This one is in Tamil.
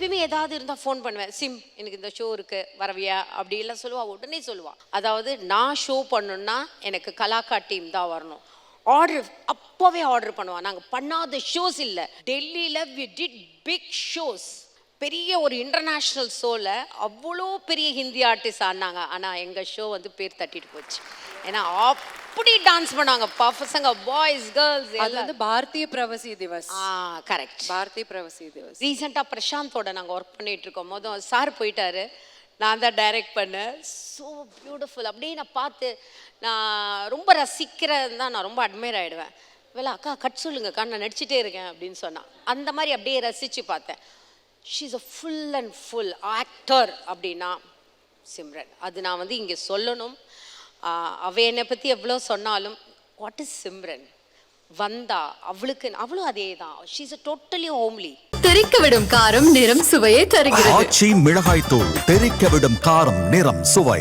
எப்பயுமே ஏதாவது இருந்தால் ஃபோன் பண்ணுவேன், சிம் எனக்கு இந்த ஷோ இருக்குது வரவியா அப்படி எல்லாம் சொல்லுவா. உடனே சொல்லுவாள். அதாவது நான் ஷோ பண்ணணுன்னா எனக்கு கலாக்கா டீம் தான் வரணும். ஆர்டர் அப்போவே ஆர்டர் பண்ணுவான். நாங்கள் பண்ணாத ஷோஸ் இல்லை. டெல்லியில் வி டிட் பிக் ஷோஸ். பெரிய ஒரு இன்டர்நேஷ்னல் ஷோவில் அவ்வளோ பெரிய ஹிந்தி ஆர்டிஸ்ட் ஆடினாங்க. ஆனால் எங்கள் ஷோ வந்து பேர் தட்டிட்டு போச்சு. ஏன்னா அப்படி டான்ஸ் பண்ணாங்க பசங்க, பாய்ஸ், கேர்ள்ஸ். அது வந்து பாரதிய பிரவாசி திவஸ். கரெக்ட், பாரதிய பிரவாசி திவஸ். ரீசெண்டாக பிரசாந்தோட நாங்கள் ஒர்க் பண்ணிட்டு இருக்கோம் போது சார் போயிட்டாரு, நான் தான் டைரக்ட் பண்ணேன். So beautiful. அப்படியே நான் பார்த்து நான் ரொம்ப ரசிக்கிறது தான், நான் ரொம்ப அட்மையர் ஆகிடுவேன். வேலை அக்கா கட் சொல்லுங்கக்கா நான் நடிச்சிட்டே இருக்கேன் அப்படின்னு சொன்னான். அந்த மாதிரி அப்படியே ரசித்து பார்த்தேன். She is a full and full actor அப்படின்னா சிம்ரன். அது நான் வந்து இங்கே சொல்லணும். அவ என்னை பற்றி எவ்வளோ சொன்னாலும் வாட் இஸ் சிம்ரன் வந்தா அவளும் அதே தான். She is a totally homely. தெறிக்க விடும் காரம் நிறம் சுவையை தருகிறது. ஆச்சி மிளகாய் தூள் தெறிக்க விடும் காரம் நிறம் சுவை.